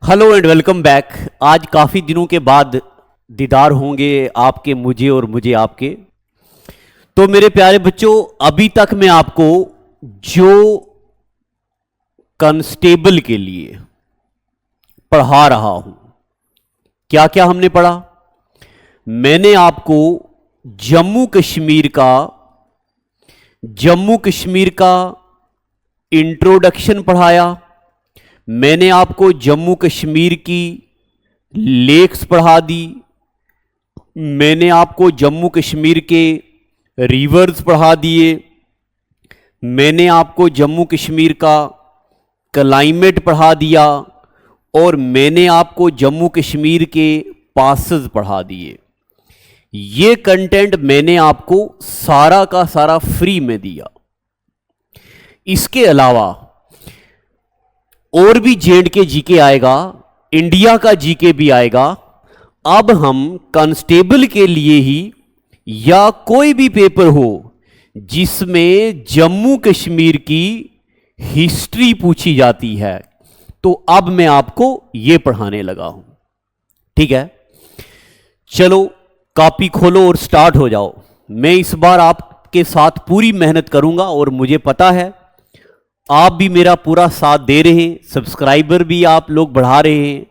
Hello and welcome back. आज काफ़ी दिनों के बाद दीदार होंगे आपके मुझे और मुझे आपके। तो मेरे प्यारे बच्चों, अभी तक मैं आपको जो कांस्टेबल के लिए पढ़ा रहा हूं, क्या क्या हमने पढ़ा। मैंने आपको जम्मू कश्मीर का इंट्रोडक्शन पढ़ाया। मैंने आपको जम्मू कश्मीर की लेक्स पढ़ा दी। मैंने आपको जम्मू कश्मीर के रिवर्स पढ़ा दिए। मैंने आपको जम्मू कश्मीर का क्लाइमेट पढ़ा दिया और मैंने आपको जम्मू कश्मीर के पासेस पढ़ा दिए। ये कंटेंट मैंने आपको सारा का सारा फ्री में दिया। इसके अलावा और भी J&K जीके आएगा, इंडिया का जीके भी आएगा। अब हम कांस्टेबल के लिए ही या कोई भी पेपर हो जिसमें जम्मू कश्मीर की हिस्ट्री पूछी जाती है, तो अब मैं आपको यह पढ़ाने लगा हूं। ठीक है, चलो कॉपी खोलो और स्टार्ट हो जाओ। मैं इस बार आपके साथ पूरी मेहनत करूंगा और मुझे पता है आप भी मेरा पूरा साथ दे रहे हैं, सब्सक्राइबर भी आप लोग बढ़ा रहे हैं।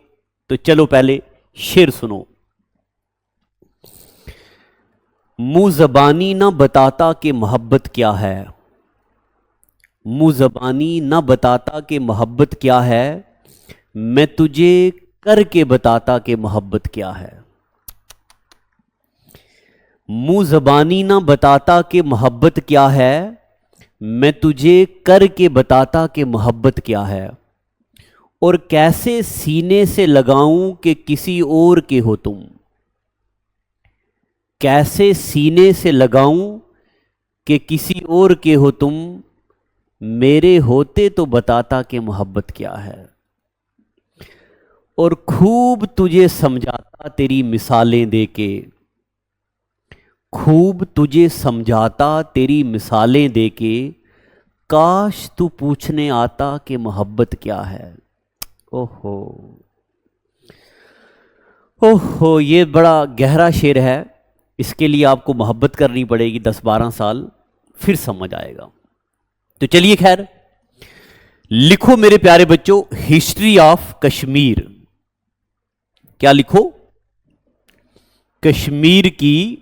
तो चलो पहले शेर सुनो। मुंह जबानी ना बताता कि मोहब्बत क्या है, मुंह जबानी ना बताता कि मोहब्बत क्या है, मैं तुझे करके बताता कि मोहब्बत क्या है। मुंह जबानी ना बताता कि मोहब्बत क्या है, मैं तुझे करके बताता कि मोहब्बत क्या है। और कैसे सीने से लगाऊं कि किसी और के हो तुम, कैसे सीने से लगाऊं कि किसी और के हो तुम, मेरे होते तो बताता कि मोहब्बत क्या है। और खूब तुझे समझाता तेरी मिसालें देके, खूब तुझे समझाता तेरी मिसालें देके, काश तू पूछने आता कि मोहब्बत क्या है। ओहो ओहो, ये बड़ा गहरा शेर है। इसके लिए आपको मोहब्बत करनी पड़ेगी 10-12 साल, फिर समझ आएगा। तो चलिए खैर, लिखो मेरे प्यारे बच्चों, हिस्ट्री ऑफ कश्मीर। क्या लिखो? कश्मीर की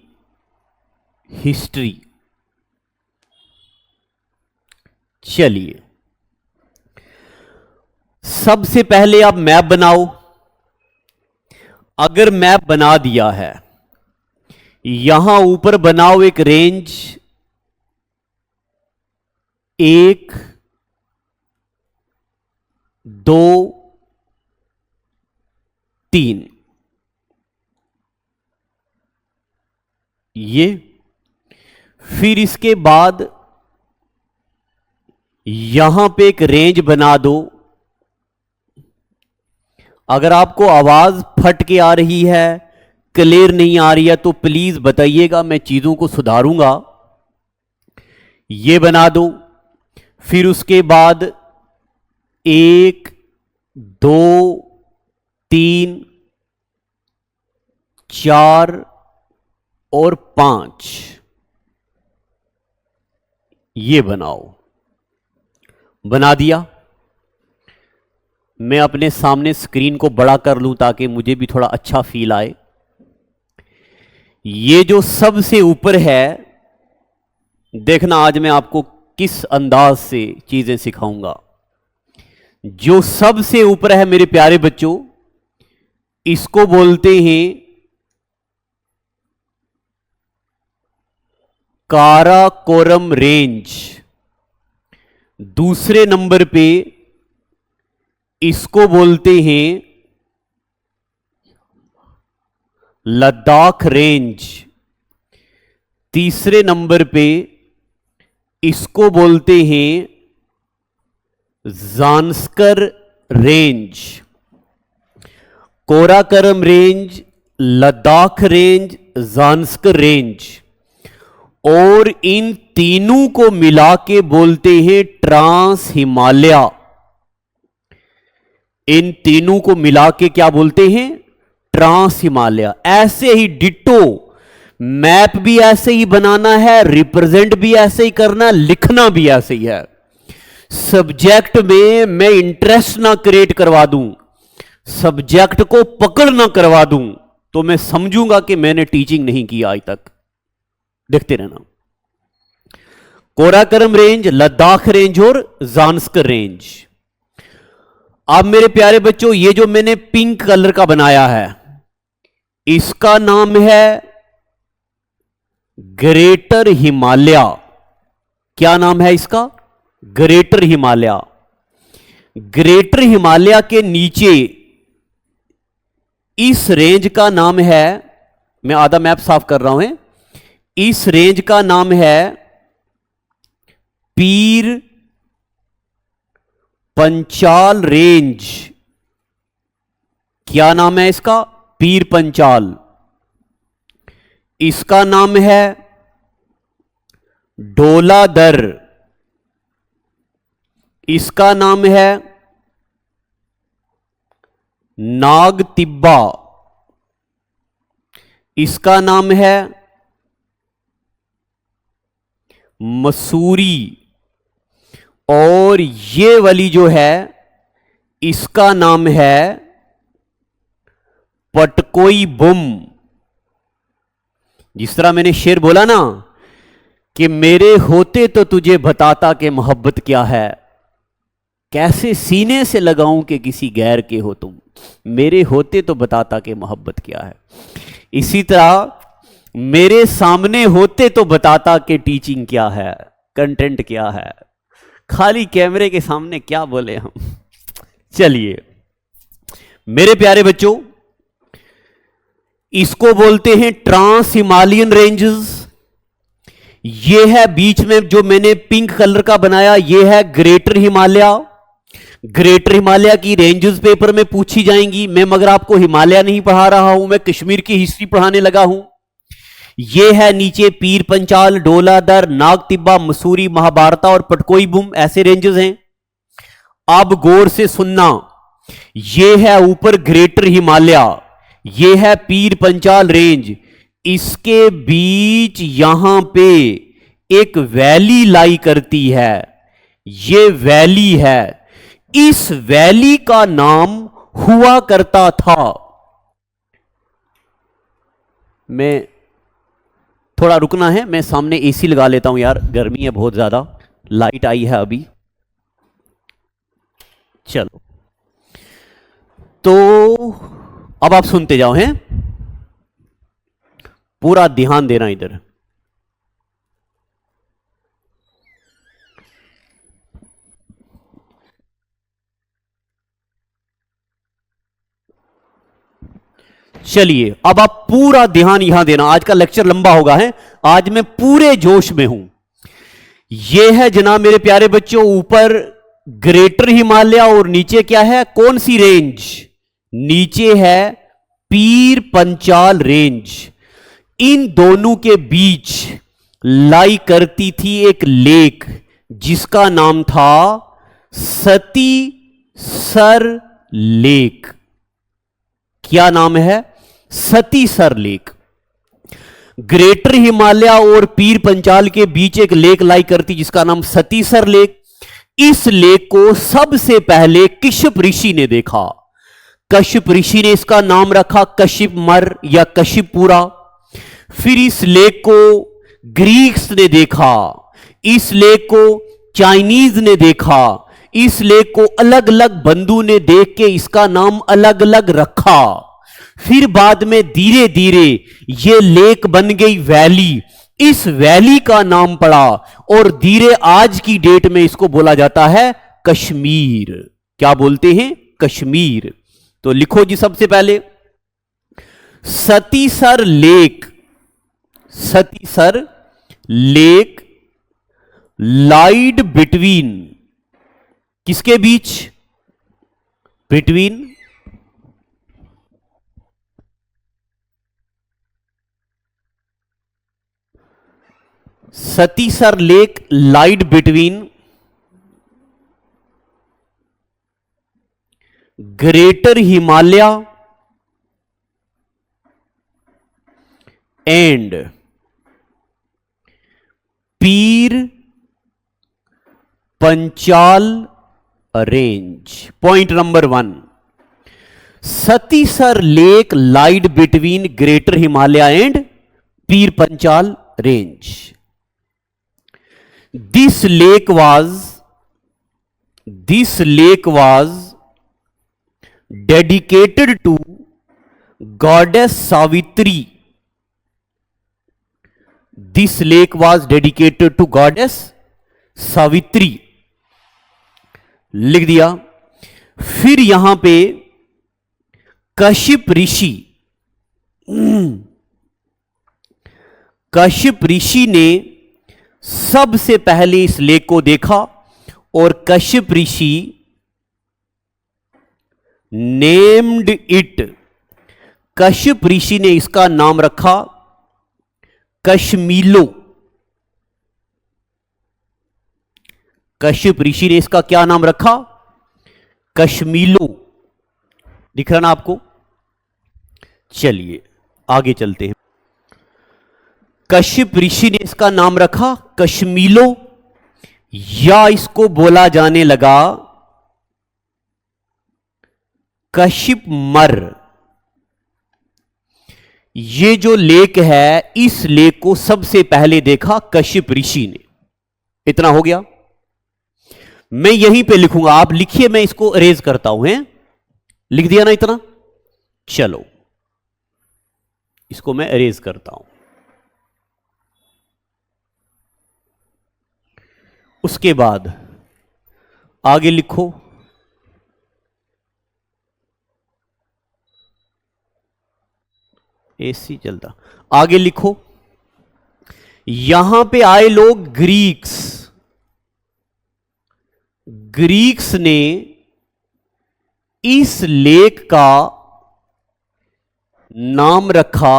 हिस्ट्री। चलिए, सबसे पहले आप मैप बनाओ। अगर मैप बना दिया है, यहां ऊपर बनाओ एक रेंज 1, 2, 3, ये। फिर इसके बाद यहां पे एक रेंज बना दो। अगर आपको आवाज फट के आ रही है, क्लियर नहीं आ रही है, तो प्लीज बताइएगा, मैं चीजों को सुधारूंगा। ये बना दो। फिर उसके बाद 1, 2, 3, 4 और 5 ये बनाओ। बना दिया। मैं अपने सामने स्क्रीन को बड़ा कर लूं ताकि मुझे भी थोड़ा अच्छा फील आए। ये जो सबसे ऊपर है, देखना आज मैं आपको किस अंदाज से चीजें सिखाऊंगा। जो सबसे ऊपर है मेरे प्यारे बच्चों, इसको बोलते हैं काराकोरम रेंज। दूसरे नंबर पे इसको बोलते हैं लद्दाख रेंज। तीसरे नंबर पे इसको बोलते हैं Zanskar range. Karakoram range, Ladakh range, Zanskar range, और इन तीनों को मिला के बोलते हैं ट्रांस हिमालय। इन तीनों को मिला के क्या बोलते हैं? ट्रांस हिमालय। ऐसे ही डिट्टो मैप भी ऐसे ही बनाना है, रिप्रेजेंट भी ऐसे ही करना, लिखना भी ऐसे ही है। सब्जेक्ट में मैं इंटरेस्ट ना क्रिएट करवा दूं, सब्जेक्ट को पकड़ ना करवा दूं, तो मैं समझूंगा कि मैंने टीचिंग नहीं की आज तक। देखते रहना। कोराकरम रेंज, लद्दाख रेंज और जांस्कर रेंज। अब मेरे प्यारे बच्चों, ये जो मैंने पिंक कलर का बनाया है, इसका नाम है ग्रेटर हिमालय। क्या नाम है इसका? ग्रेटर हिमालय। ग्रेटर हिमालय के नीचे इस रेंज का नाम है, मैं आधा मैप साफ कर रहा हूं, इस रेंज का नाम है पीर पंचाल रेंज। क्या नाम है इसका? पीर पंचाल। इसका नाम है डोलादर। इसका नाम है नाग तिब्बा। इसका नाम है मसूरी। और ये वाली जो है, इसका नाम है पटकोई बुम। जिस तरह मैंने शेर बोला ना कि मेरे होते तो तुझे बताता कि मोहब्बत क्या है, कैसे सीने से लगाऊं कि किसी गैर के हो तुम, मेरे होते तो बताता कि मोहब्बत क्या है। इसी तरह मेरे सामने होते तो बताता कि टीचिंग क्या है, कंटेंट क्या है। खाली कैमरे के सामने क्या बोले हम। चलिए मेरे प्यारे बच्चों, इसको बोलते हैं ट्रांस हिमालयन रेंजेस। ये है बीच में जो मैंने पिंक कलर का बनाया, ये है ग्रेटर हिमालय। ग्रेटर हिमालय की रेंजेस पेपर में पूछी जाएंगी। मैं मगर आपको हिमालय नहीं पढ़ा रहा हूं, मैं कश्मीर की हिस्ट्री पढ़ाने लगा हूं। ये है नीचे पीर पंचाल, डोलादर, नाग तिब्बा, मसूरी, महाभारता और पटकोई बुम, ऐसे रेंजेस हैं। अब गौर से सुनना, ये है ऊपर ग्रेटर हिमालय, ये है पीर पंचाल रेंज। इसके बीच यहां पे एक वैली लाई करती है, ये वैली है। इस वैली का नाम हुआ करता था, मैं थोड़ा रुकना है, मैं सामने एसी लगा लेता हूं यार, गर्मी है बहुत ज्यादा, लाइट आई है अभी। चलो तो अब आप सुनते जाओ, हैं पूरा ध्यान देना इधर। चलिए अब आप पूरा ध्यान यहां देना, आज का लेक्चर लंबा होगा है, आज मैं पूरे जोश में हूं। यह है जनाब मेरे प्यारे बच्चों, ऊपर ग्रेटर हिमालय और नीचे क्या है, कौन सी रेंज? नीचे है पीर पंचाल रेंज। इन दोनों के बीच लाई करती थी एक लेक जिसका नाम था सती सर लेक। क्या नाम है? सती सर लेक। ग्रेटर हिमालय और पीर पंचाल के बीच एक लेक लाई करती जिसका नाम सतीसर लेक। इस लेक को सबसे पहले कश्यप ऋषि ने देखा। कश्यप ऋषि ने इसका नाम रखा कश्यप मर या कश्यपपुरा। फिर इस लेक को ग्रीक्स ने देखा, इस लेक को चाइनीज ने देखा, इस लेक को अलग अलग बंधु ने देख के इसका नाम अलग अलग रखा। फिर बाद में धीरे धीरे ये लेक बन गई वैली, इस वैली का नाम पड़ा और धीरे आज की डेट में इसको बोला जाता है कश्मीर। क्या बोलते हैं? कश्मीर। तो लिखो जी सबसे पहले Satisar lake. Satisar lake lied between, किसके बीच? Between Satisar lake lied between greater Himalaya and Pir Panjal range. Point number 1, Satisar lake lied between greater Himalaya and Pir Panjal range. This lake was dedicated to goddess Savitri. This lake was dedicated to goddess Savitri. लिख दिया। फिर यहां पे कश्यप ऋषि ने सबसे पहले इस लेक को देखा और कश्यप ऋषि नेम्ड इट, कश्यप ऋषि ने इसका नाम रखा कश्मीलो। कश्यप ऋषि ने इसका क्या नाम रखा? कश्मीलो। दिख रहा ना आपको? चलिए आगे चलते हैं। कश्यप ऋषि ने इसका नाम रखा कश्मीलो, या इसको बोला जाने लगा कश्यप मर। ये जो लेक है, इस लेक को सबसे पहले देखा कश्यप ऋषि ने। इतना हो गया। मैं यहीं पे लिखूंगा, आप लिखिए, मैं इसको अरेज करता हूं। हैं, लिख दिया ना इतना? चलो इसको मैं अरेज करता हूं। उसके बाद आगे लिखो। एसी चलता। आगे लिखो। यहां पे आए लोग ग्रीक्स ने इस लेक का नाम रखा।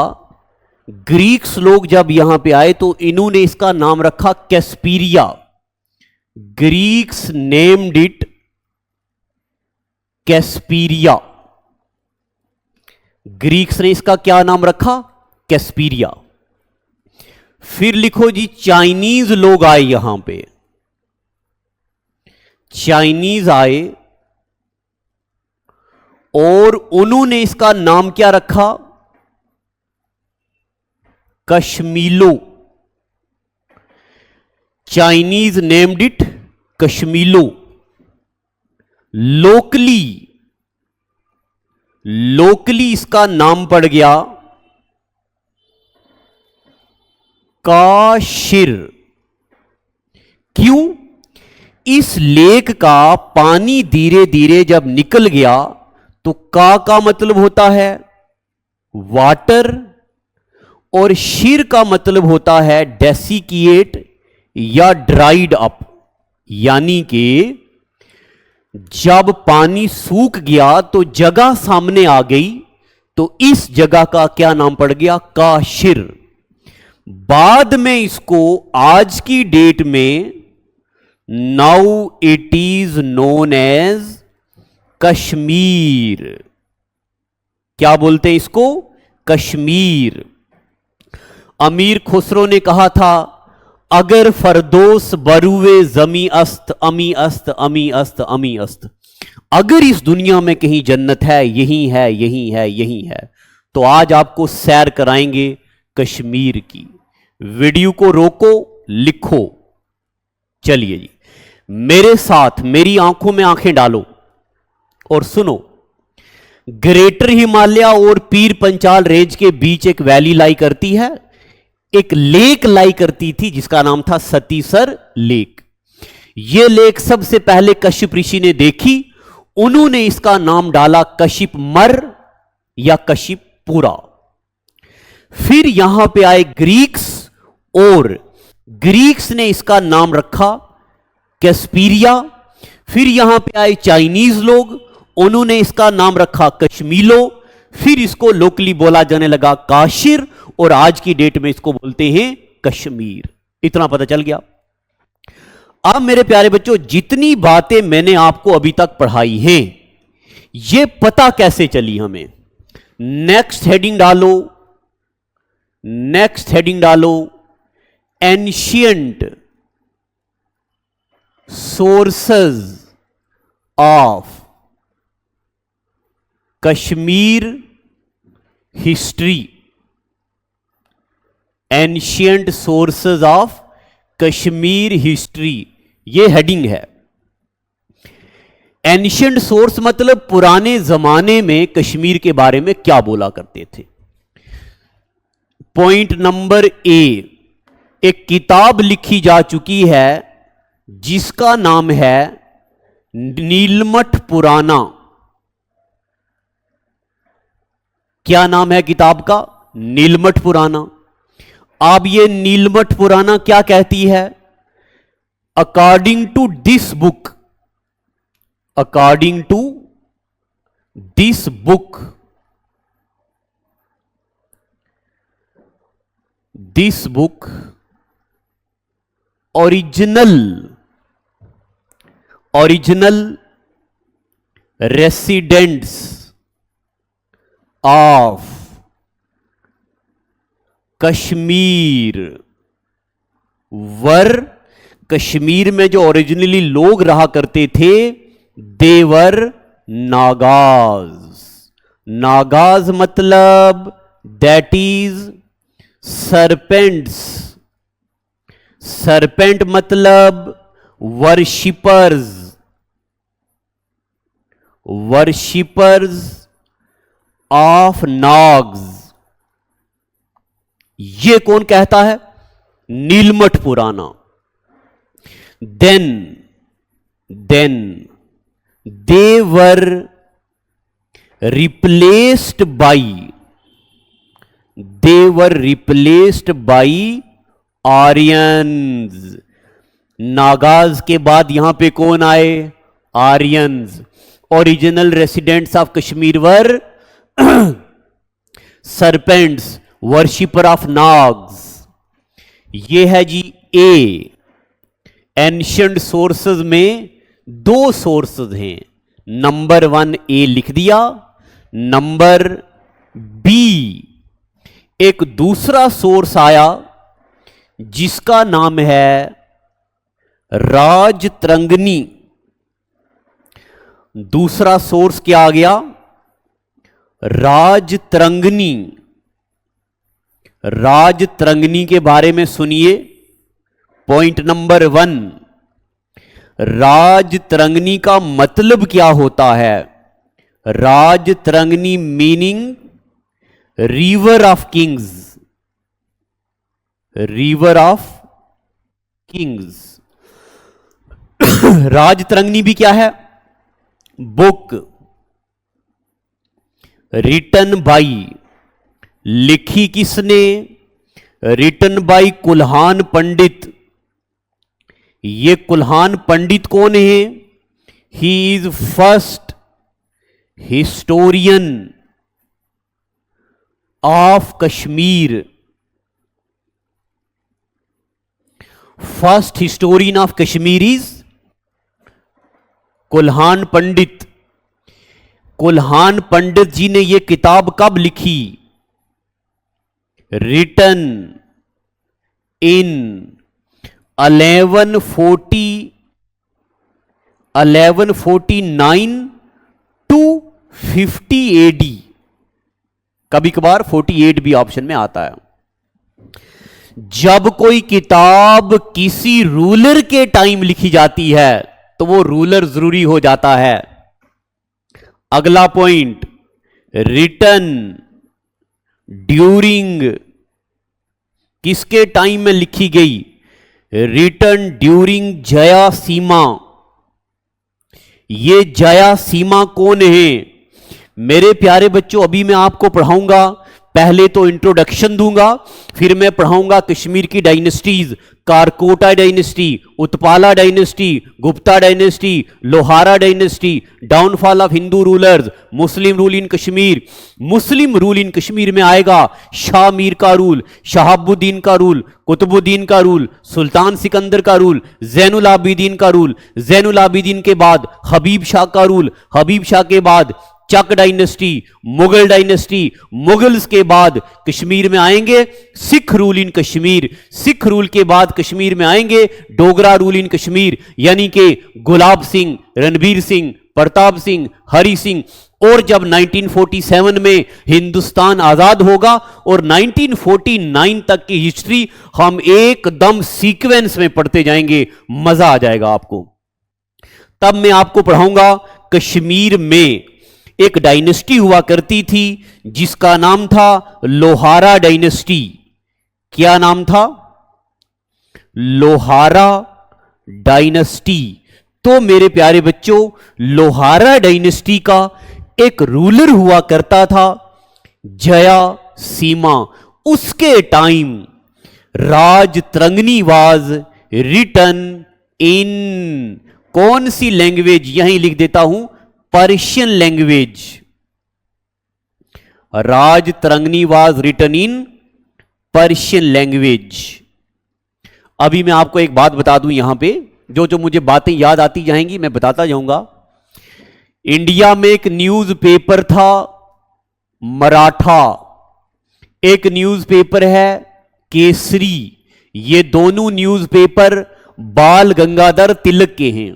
ग्रीक्स लोग जब यहां पे आए तो इन्होंने इसका नाम रखा Caspiria. Greeks named it Caspiria. ग्रीक्स ने इसका क्या नाम रखा? कैस्पीरिया। फिर लिखो जी, चाइनीज लोग आए यहां पे। चाइनीज आए और उन्होंने इसका नाम क्या रखा? Kashmilo. Chinese named it Kashmilo. Locally इसका नाम पड़ गया काशिर। क्यों? इस लेक का पानी धीरे धीरे जब निकल गया तो का मतलब होता है वाटर, और शिर का मतलब होता है डेसिकिएट या ड्राइड अप। यानी कि जब पानी सूख गया तो जगह सामने आ गई, तो इस जगह का क्या नाम पड़ गया? काशिर। बाद में इसको आज की डेट में now it is known as Kashmir. क्या बोलते हैं इसको? कश्मीर। अमीर खुसरो ने कहा था, अगर फरदोस बरुवे जमी अस्त अमी अस्त अमी अस्त अमी अस्त। अगर इस दुनिया में कहीं जन्नत है, यही है, यही है, यही है। तो आज आपको सैर कराएंगे कश्मीर की। वीडियो को रोको, लिखो। चलिए जी, मेरे साथ मेरी आंखों में आंखें डालो और सुनो। ग्रेटर हिमालय और पीर पंचाल रेंज के बीच एक वैली लाई करती है, एक लेक लाई करती थी जिसका नाम था सतीसर लेक। यह लेक सबसे पहले कश्यप ऋषि ने देखी। उन्होंने इसका नाम डाला कश्यप मर या कश्यपपुरा। फिर यहां पे आए ग्रीक्स और ग्रीक्स ने इसका नाम रखा कैस्पीरिया। फिर यहां पे आए चाइनीज लोग, उन्होंने इसका नाम रखा कश्मीलो। फिर इसको लोकली बोला जाने लगा काशिर, और आज की डेट में इसको बोलते हैं कश्मीर। इतना पता चल गया। अब मेरे प्यारे बच्चों, जितनी बातें मैंने आपको अभी तक पढ़ाई हैं, ये पता कैसे चली हमें? नेक्स्ट हेडिंग डालो, नेक्स्ट हेडिंग डालो, ancient sources of Kashmir history, ancient sources of Kashmir history, ये हेडिंग है। एंशियंट सोर्स मतलब पुराने जमाने में कश्मीर के बारे में क्या बोला करते थे। पॉइंट नंबर ए, एक किताब लिखी जा चुकी है जिसका नाम है नीलमठ पुराना। क्या नाम है किताब का? नीलमठ पुराना। अब ये नीलमठ पुराना क्या कहती है? According to this book, according to this book, this book original residents of Kashmir were, Kashmir में जो ओरिजिनली लोग रहा करते थे देवर नागाज। नागाज मतलब दैट इज सरपेंट्स, सरपेंट मतलब वर्शिपर्स, वर्शिपर्स ऑफ नाग्स। ये कौन कहता है? Nilmat Purana. Then they were replaced by Aryans. Nagas के बाद यहां पे कौन आए? Aryans. Original residents of Kashmir were serpents, worshipper of Nags. ये है जी ए। एंशिएंट सोर्सेज में दो सोर्सेज हैं, नंबर 1 ए लिख दिया, नंबर बी एक दूसरा सोर्स आया जिसका नाम है राजतरंगिणी। दूसरा सोर्स क्या आ गया? राजतरंगिणी। राजतरंगिणी के बारे में सुनिए। पॉइंट नंबर 1, राजतरंगिणी का मतलब क्या होता है? Rajatarangini meaning river of kings, river of kings. Rajatarangini भी क्या है? बुक रिटन बाई, लिखी किसने? Written by Kalhan Pandit. ये कुल्हान पंडित कौन है? He is first historian of Kashmir. First historian of Kashmir is Kalhan Pandit. Kalhan Pandit ji ने यह किताब कब लिखी? Written in 1149 to 50 AD। कभी कभार 48 भी ऑप्शन में आता है। जब कोई किताब किसी रूलर के टाइम लिखी जाती है तो वो रूलर जरूरी हो जाता है। अगला पॉइंट, रिटन ड्यूरिंग, किसके टाइम में लिखी गई? रिटन ड्यूरिंग जया सीमा। ये जया सीमा कौन है? मेरे प्यारे बच्चों, अभी मैं आपको पढ़ाऊंगा। पहले तो इंट्रोडक्शन दूंगा, फिर मैं पढ़ाऊंगा कश्मीर की dynasties, Karkota dynasty, Utpala dynasty, Gupta dynasty, Lohara dynasty, downfall of Hindu rulers, Muslim rule in Kashmir. Muslim rule in Kashmir में आएगा शाह मीर का रूल, शहाबुद्दीन का रूल, कुतुबुद्दीन का रूल, सुल्तान सिकंदर का रूल, जैनुल आबिदीन का रूल, जैनुल आबिदीन के बाद हबीब शाह का रूल, हबीब शाह के बाद चक डायनेस्टी, मुगल डायनेस्टी, मुगल्स के बाद कश्मीर में आएंगे sick rule in Kashmir, sick rule के बाद कश्मीर में आएंगे डोगरा रूल इन कश्मीर, यानी कि गुलाब सिंह, रणबीर सिंह, प्रताप सिंह, हरि सिंह। और जब 1947 में हिंदुस्तान आजाद होगा और 1949 तक की हिस्ट्री हम एकदम सीक्वेंस में पढ़ते जाएंगे, मजा आ जाएगा आपको। तब मैं आपको पढ़ाऊंगा कश्मीर में एक डायनेस्टी हुआ करती थी जिसका नाम था लोहारा डायनेस्टी। क्या नाम था? लोहारा डायनेस्टी। तो मेरे प्यारे बच्चों, लोहारा डायनेस्टी का एक रूलर हुआ करता था जया सीमा। उसके time Rajatarangini was written in कौन सी लैंग्वेज? यहीं लिख देता हूं, Persian language. Rajatarangini was written in Persian language. अभी मैं आपको एक बात बता दूं, यहां पे जो जो मुझे बातें याद आती जाएंगी मैं बताता जाऊंगा। इंडिया में एक न्यूज़पेपर था मराठा, एक न्यूज़पेपर है केसरी। ये दोनों न्यूज़पेपर बाल गंगाधर तिलक के हैं।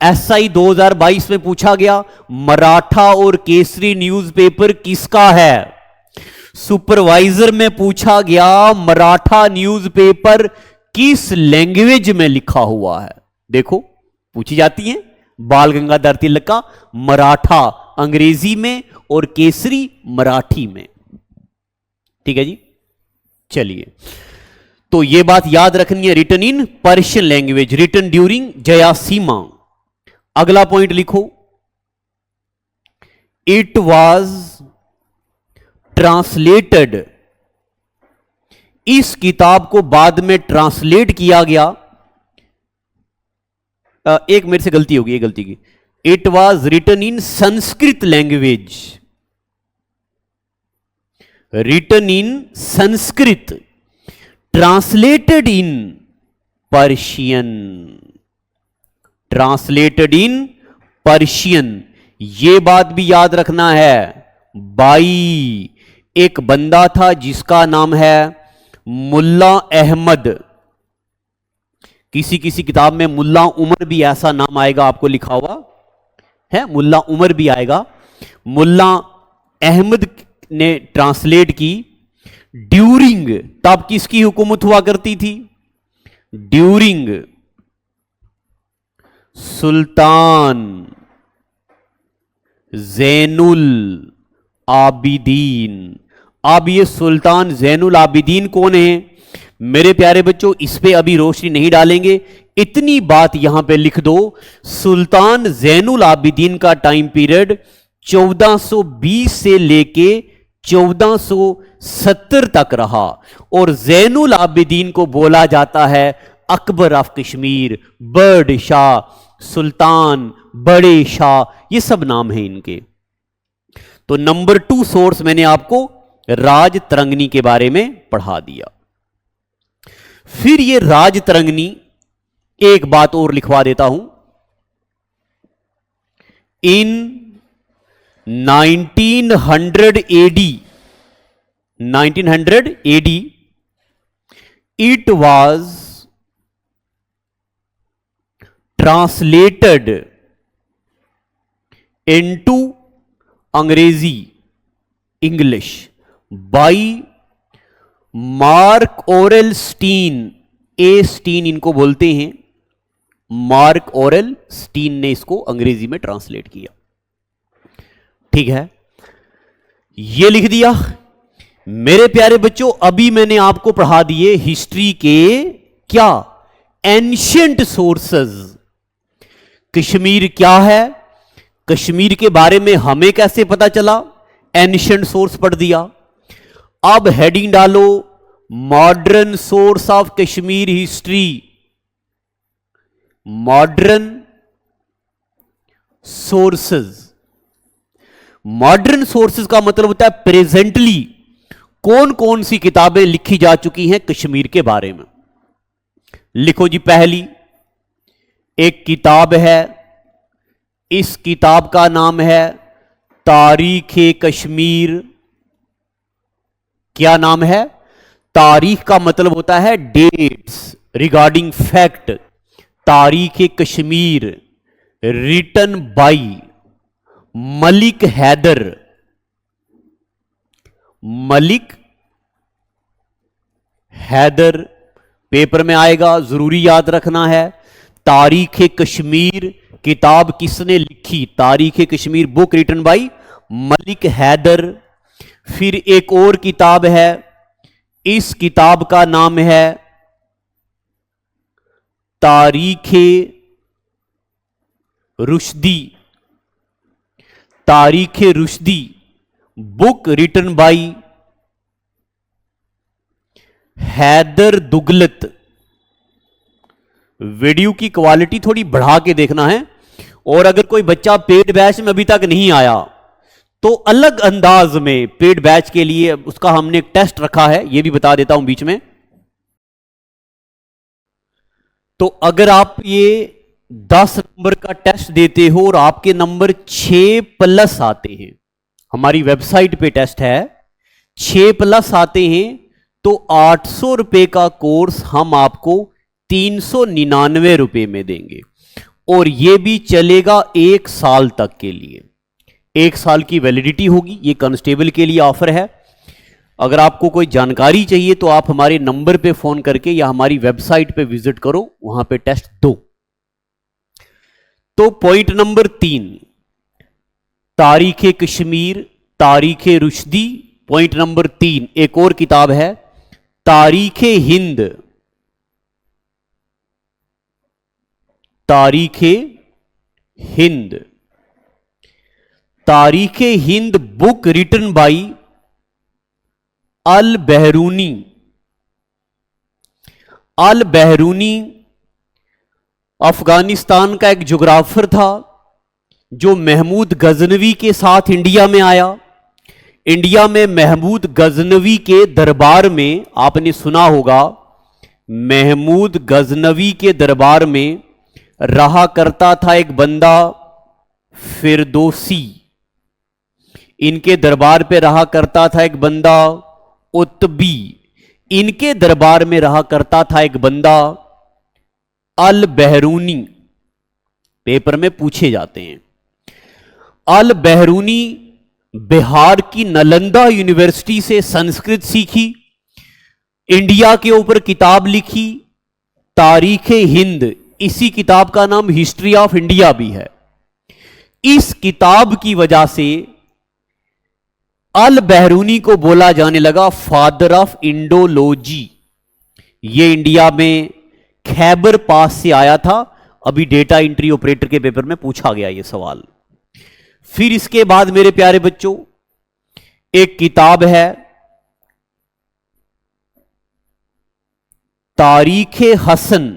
एसआई 2022 में पूछा गया मराठा और केसरी न्यूज़पेपर किसका है? सुपरवाइजर में पूछा गया मराठा न्यूज़पेपर किस लैंग्वेज में लिखा हुआ है। देखो पूछी जाती है, बाल गंगाधर तिलक का मराठा अंग्रेजी में और केसरी मराठी में। ठीक है जी, चलिए। तो यह बात याद रखनी है, written in Persian language, written during Jayasima. अगला पॉइंट लिखो, इट वॉज ट्रांसलेटेड। इस किताब को बाद में ट्रांसलेट किया गया। एक मेरे से गलती होगी, एक गलती की। It was written in Sanskrit language, written in Sanskrit, translated in Persian, translated in Persian. यह बात भी याद रखना है। बाई एक बंदा था जिसका नाम है मुल्ला अहमद। किसी किसी किताब में मुल्ला उमर भी ऐसा नाम आएगा, आपको लिखा हुआ है, मुल्ला उमर भी आएगा। मुल्ला अहमद ने ट्रांसलेट की ड्यूरिंग, तब किसकी हुकूमत हुआ करती थी? ड्यूरिंग सुल्तान जैनुल आबिदीन। अब ये सुल्तान जैनुल आबिदीन कौन है मेरे प्यारे बच्चों? इस पे अभी रोशनी नहीं डालेंगे, इतनी बात यहां पे लिख दो। सुल्तान जैनुल आबिदीन का टाइम पीरियड 1420 से लेके 1470 तक रहा और जैनुल आबिदीन को बोला जाता है अकबर ऑफ कश्मीर, बर्ड शाह, सुल्तान, बड़े शाह, ये सब नाम हैं इनके। तो नंबर 2 सोर्स मैंने आपको राजतरंगिणी के बारे में पढ़ा दिया। फिर ये राजतरंगिणी, एक बात और लिखवा देता हूं, in 1900 AD, 1900 AD it was translated into अंग्रेजी, English by Marc Aurel Stein. A Stein इनको बोलते हैं, मार्क ओरेल स्टीन ने इसको अंग्रेजी में ट्रांसलेट किया। ठीक है, ये लिख दिया। मेरे प्यारे बच्चों, अभी मैंने आपको पढ़ा दिए हिस्ट्री के क्या एंशिएंट सोर्सेस। कश्मीर क्या है, कश्मीर के बारे में हमें कैसे पता चला, एंशिएंट सोर्स पढ़ दिया। अब हेडिंग डालो modern source of Kashmir history, modern sources. Modern sources का मतलब होता है प्रेजेंटली कौन कौन सी किताबें लिखी जा चुकी हैं कश्मीर के बारे में। लिखो जी, पहली एक किताब है, इस किताब का नाम है तारीख-ए कश्मीर। क्या नाम है? तारीख का मतलब होता है dates regarding fact. Tarikh-e Kashmir, written by Malik Haider. Malik Haider paper में आएगा, जरूरी याद रखना है। तारीख-ए कश्मीर किताब किसने लिखी? Tarikh-e Kashmir book written by Malik Haider. फिर एक और किताब है, इस किताब का नाम है Tarikh-e Rashidi. Tarikh-e Rashidi book written by Haidar Dughlat. Video की क्वालिटी थोड़ी बढ़ा के देखना है, और अगर कोई बच्चा पेड बैच में अभी तक नहीं आया तो अलग अंदाज में पेड बैच के लिए उसका हमने एक टेस्ट रखा है, यह भी बता देता हूं बीच में। तो अगर आप ये 10 नंबर का टेस्ट देते हो और आपके नंबर 6+ आते हैं, हमारी वेबसाइट पे टेस्ट है, 6+ आते हैं, तो 800 रुपए का कोर्स हम आपको 399 रुपए में देंगे, और यह भी चलेगा 1 साल तक के लिए। 1 साल की वैलिडिटी होगी। यह कांस्टेबल के लिए ऑफर है। अगर आपको कोई जानकारी चाहिए तो आप हमारे नंबर पे फोन करके या हमारी वेबसाइट पे विजिट करो, वहां पे टेस्ट दो। तो point number 3, Tarikh-e Kashmir, Tarikh-e Rashidi. Point number 3, एक और किताब है Tarikh-e Hind. Tarikh-e Hind, Tarikh-e Hind book written by Al Biruni. Al Biruni Afghanistan का एक ज्योग्राफर था जो महमूद गजनवी के साथ इंडिया में आया। इंडिया में महमूद गजनवी के दरबार में, आपने सुना होगा, महमूद गजनवी के दरबार में रहा करता था एक बंदा फिरदौसी। इनके दरबार पे रहा करता था एक बंदा उत्बी। इनके दरबार में रहा करता था एक बंदा अल बहरूनी। पेपर में पूछे जाते हैं। अल बहरूनी बिहार की नालंदा यूनिवर्सिटी से संस्कृत सीखी, इंडिया के ऊपर किताब लिखी तारीख-ए हिंद। इसी किताब का नाम हिस्ट्री ऑफ इंडिया भी है। इस किताब की वजह से अल बहरूनी को बोला जाने लगा फादर ऑफ इंडोलॉजी। यह इंडिया में खैबर पास से आया था। अभी डेटा एंट्री ऑपरेटर के पेपर में पूछा गया यह सवाल। फिर इसके बाद मेरे प्यारे बच्चों, एक किताब है तारीख-ए हसन।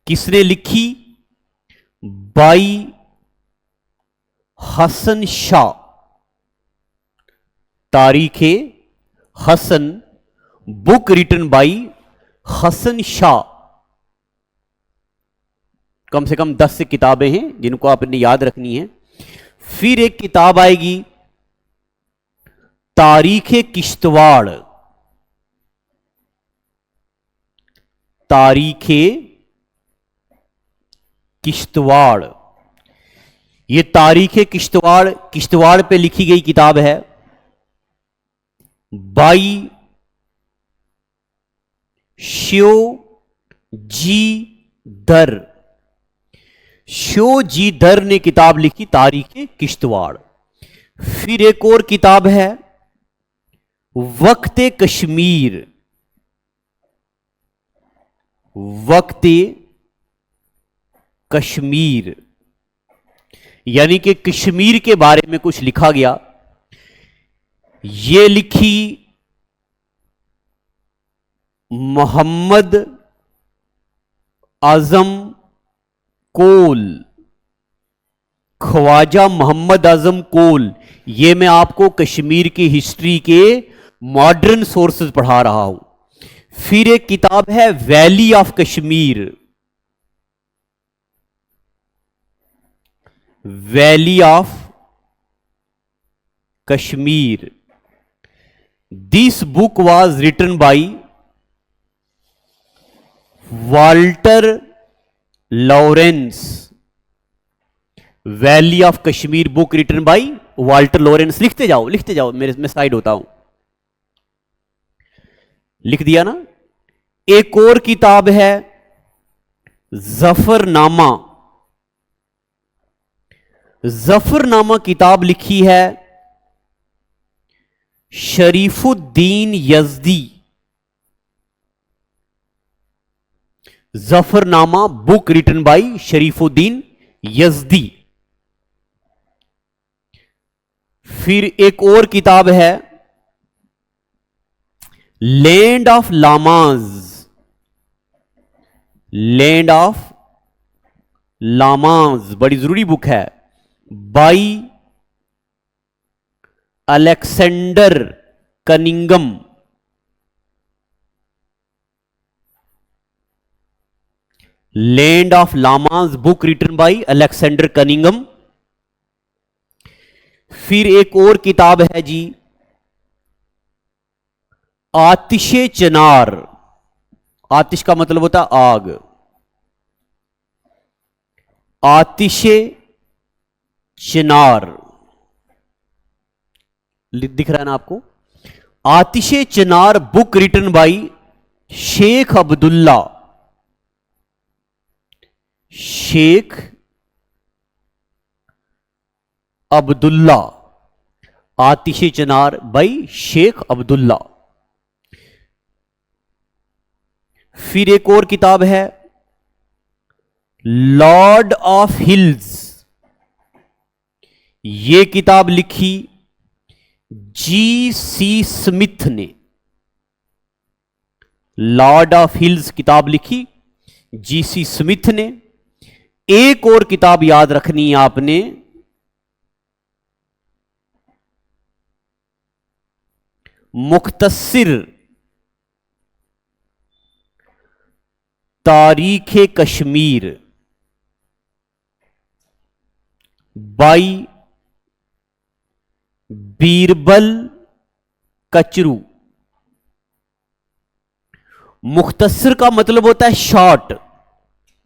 किसने लिखी? By Hassan Shah. Tarikh-e Hassan book written by Hassan Shah. कम से कम 10 से किताबें हैं जिनको आपने याद रखनी है। फिर एक किताब आएगी तारीख-ए किश्तवाड़। तारीख-ए किश्तवाड़, ये तारीख-ए किश्तवाड़ किश्तवाड़ पे लिखी गई किताब है by Shivji Dar. Shivji Dar ने किताब लिखी तारीख-ए किश्तवाड़। फिर एक और किताब है वक्त-ए कश्मीर। वक्त-ए कश्मीर यानी कि कश्मीर के बारे में कुछ लिखा गया। यह लिखी मोहम्मद आजम कोल, ख्वाजा मोहम्मद आजम कोल। ये मैं आपको कश्मीर की हिस्ट्री के मॉडर्न सोर्सेज पढ़ा रहा हूं। फिर एक किताब है valley of Kashmir, valley of Kashmir. This book was written by Walter Lawrence. Valley of Kashmir book written by Walter Lawrence. लिखते जाओ लिखते जाओ, मेरे में साइड होता हूं। लिख दिया ना। एक और किताब है जफरनामा। जफरनामा किताब लिखी है Sharafuddin Yazdi. Zafarnama book written by Sharafuddin Yazdi. फिर एक और किताब है Land of Lamas, Land of Lamas, बड़ी जरूरी बुक है, by Alexander Cunningham. Land of Lamas book written by Alexander Cunningham. फिर एक और किताब है जी आतिशे चिनार। आतिश का मतलब होता है आग। आतिशे चिनार दिख रहा है ना आपको। Aatish-e Chinar book written by Sheikh Abdullah, Sheikh Abdullah. Aatish-e Chinar by Sheikh Abdullah. फिर एक और किताब है लॉर्ड ऑफ हिल्स। यह किताब लिखी जी.सी. स्मिथ ने। लॉर्ड ऑफ हिल्स किताब लिखी जी.सी. स्मिथ ने। एक और किताब याद रखनी है आपने, मुख्तसर तारीख कश्मीर बाई बीरबल कचरू। मुख्तसर का मतलब होता है शॉर्ट,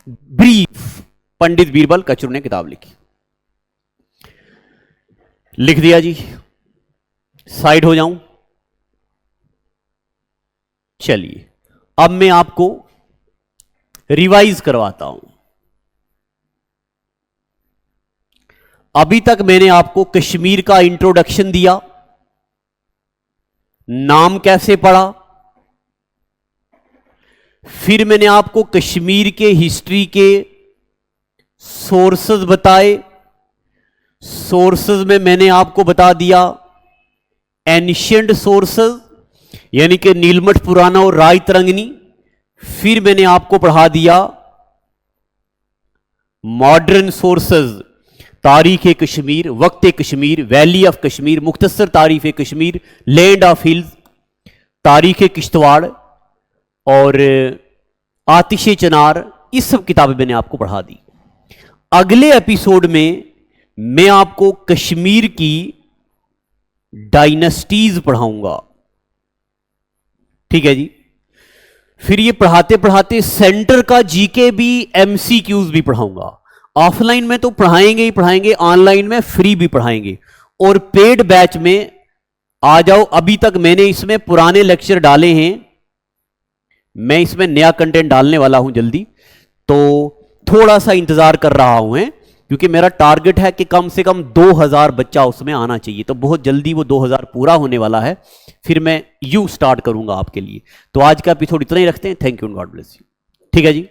ब्रीफ। पंडित बीरबल कचरू ने किताब लिखी। लिख दिया जी। साइड हो जाऊं। चलिए अब मैं आपको रिवाइज करवाता हूं। अभी तक मैंने आपको कश्मीर का इंट्रोडक्शन दिया, नाम कैसे पढ़ा, फिर मैंने आपको कश्मीर के हिस्ट्री के सोर्सेज बताए। सोर्सेज में मैंने आपको बता दिया एंशिएंट सोर्सेज यानी कि नीलमठ पुराना और राय तरंगिनी। फिर मैंने आपको पढ़ा दिया मॉडर्न सोर्सेज, तारीख कश्मीर, वक्त कश्मीर, वैली ऑफ कश्मीर, मुख्तसर तारीफ कश्मीर, लैंड ऑफ हिल्स, तारीख किश्तवाड़ और आतिशे चिनार। इस सब किताबें मैंने आपको पढ़ा दी। अगले एपिसोड में मैं आपको कश्मीर की डायनेस्टीज पढ़ाऊंगा। ठीक है जी। फिर ये पढ़ाते पढ़ाते सेंटर का जीके भी, एमसीक्यूज भी पढ़ाऊंगा। ऑफलाइन में तो पढ़ाएंगे ही पढ़ाएंगे, ऑनलाइन में फ्री भी पढ़ाएंगे। और पेड बैच में आ जाओ। अभी तक मैंने इसमें पुराने लेक्चर डाले हैं, मैं इसमें नया कंटेंट डालने वाला हूं जल्दी, तो थोड़ा सा इंतजार कर रहा हूं है, क्योंकि मेरा टारगेट है कि कम से कम 2000 बच्चा उसमें आना चाहिए। तो बहुत जल्दी वो 2000 पूरा होने वाला है, फिर मैं यू स्टार्ट करूंगा आपके लिए। तो आज का एपिसोड इतना ही रखते हैं। Thank you and God bless you. ठीक है जी।